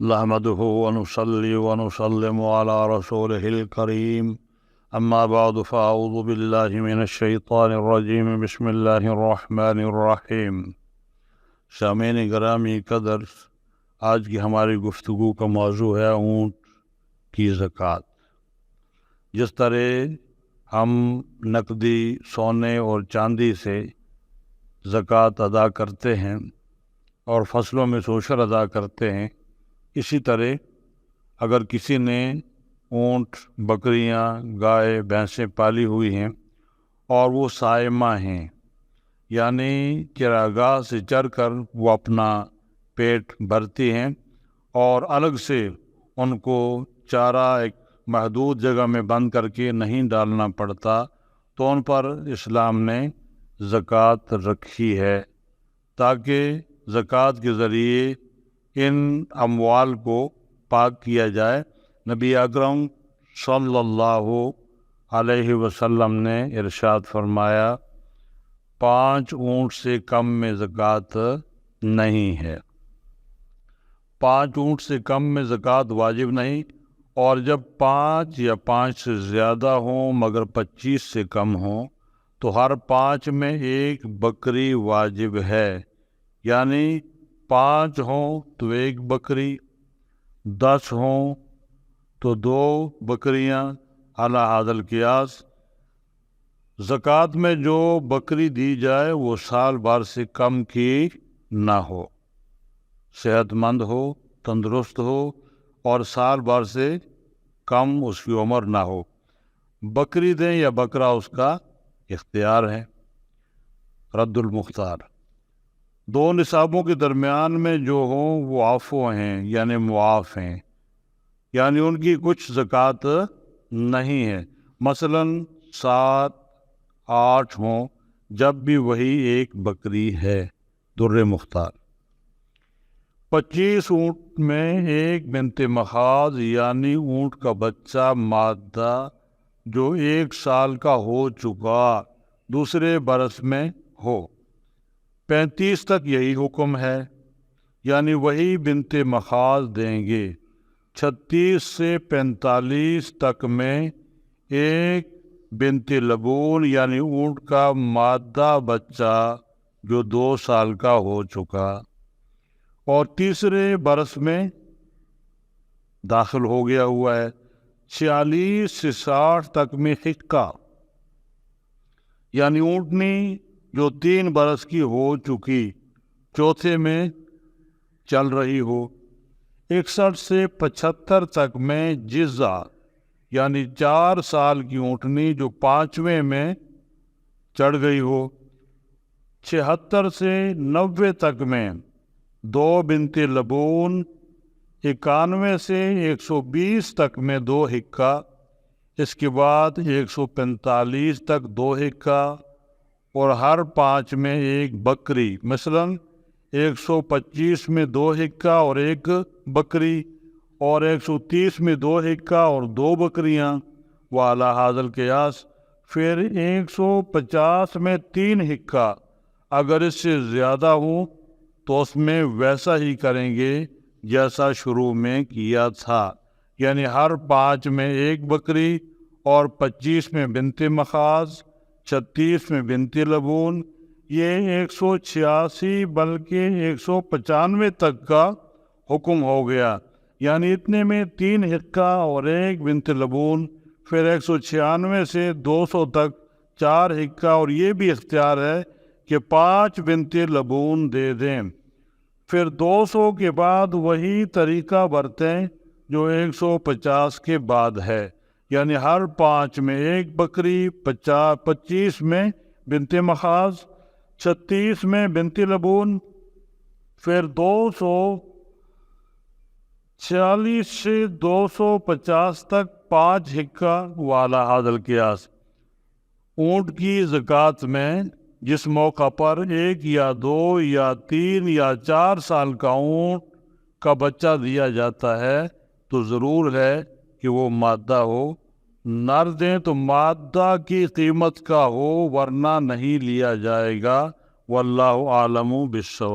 نحمده ونصلي ونسلم على رسوله الكريم اما بعد فاعوذ باللہ من الشیطان الرجیم بسم اللہ الرحمن الرحیم۔ سامعین گرامی قدر، آج کی ہماری گفتگو کا موضوع ہے اونٹ کی زکوٰۃ۔ جس طرح ہم نقدی سونے اور چاندی سے زکوٰۃ ادا کرتے ہیں اور فصلوں میں شوشر ادا کرتے ہیں، اسی طرح اگر کسی نے اونٹ، بکریاں، گائے، بھینسیں پالی ہوئی ہیں اور وہ صائمہ ہیں، یعنی چراگاہ سے چر کر وہ اپنا پیٹ بھرتی ہیں اور الگ سے ان کو چارہ ایک محدود جگہ میں بند کر کے نہیں ڈالنا پڑتا، تو ان پر اسلام نے زکوٰۃ رکھی ہے تاکہ زکوٰۃ کے ذریعے ان اموال کو پاک کیا جائے۔ نبی اکرم صلی اللہ علیہ وسلم نے ارشاد فرمایا، 5 اونٹ سے کم میں زکوٰۃ نہیں ہے۔ 5 اونٹ سے کم میں زکوٰۃ واجب نہیں، اور جب 5 یا 5 سے زیادہ ہوں مگر 25 سے کم ہوں تو ہر 5 میں ایک بکری واجب ہے، یعنی 5 ہوں تو 1 بکری، 10 ہوں تو 2 بکریاں، علی ھذا القیاس۔ زکوٰۃ میں جو بکری دی جائے وہ سال بھر سے کم کی نہ ہو، صحت مند ہو، تندرست ہو اور سال بھر سے کم اس کی عمر نہ ہو۔ بکری دیں یا بکرا اس کا اختیار ہے۔ رد المختار، 2 نصابوں کے درمیان میں جو ہوں وہ عفو ہیں، یعنی معاف ہیں، یعنی ان کی کچھ زکوٰۃ نہیں ہے۔ مثلا 7 8 ہوں جب بھی وہی 1 بکری ہے۔ در مختار، 25 اونٹ میں 1 بنت مخاض، یعنی اونٹ کا بچہ مادہ جو 1 سال کا ہو چکا دوسرے برس میں ہو۔ 35 تک یہی حکم ہے، یعنی وہی بنت مخاض دیں گے۔ 36 سے 45 تک میں 1 بنت لبون، یعنی اونٹ کا مادہ بچہ جو 2 سال کا ہو چکا اور تیسرے برس میں داخل ہو گیا ہوا ہے۔ 46 سے 60 تک میں حقہ، یعنی اونٹنی جو 3 برس کی ہو چکی، چوتھے میں چل رہی ہو۔ 61 سے 75 تک میں جزہ، یعنی 4 سال کی اونٹنی جو 5ویں میں چڑھ گئی ہو۔ 76 سے 90 تک میں 2 بنت لبون۔ 91 سے 120 تک میں 2 حقہ۔ اس کے بعد 145 تک 2 حقہ اور ہر 5 میں 1 بکری۔ مثلا 125 میں 2 حقہ اور 1 بکری، اور 130 میں 2 حقہ اور 2 بکریاں، وعلی ھذا القیاس۔ پھر 150 میں 3 حقہ، اگر اس سے زیادہ ہوں تو اس میں ویسا ہی کریں گے جیسا شروع میں کیا تھا، یعنی ہر 5 میں 1 بکری اور 25 میں بنت مخاض، 36 میں بنت لبون۔ یہ 186 بلکہ 195 تک کا حکم ہو گیا، یعنی اتنے میں 3 حقہ اور 1 بنت لبون۔ پھر 196 سے 200 تک 4 حقہ، اور یہ بھی اختیار ہے کہ 5 بنت لبون دے دیں۔ پھر 200 کے بعد وہی طریقہ برتیں جو 150 کے بعد ہے، یعنی ہر 5 میں 1 بکری، 25 میں بنت مخاض، 36 میں بنت لبون۔ پھر 246 سے 250 تک 5 حقہ، وعلی ھذا القیاس۔ اونٹ کی زکوٰۃ میں جس موقع پر 1 یا 2 یا 3 یا 4 سال کا اونٹ کا بچہ دیا جاتا ہے تو ضرور ہے کہ وہ مادہ ہو۔ نر دیں تو مادہ کی قیمت کا ہو، ورنہ نہیں لیا جائے گا۔ واللہ اعلم بالصواب۔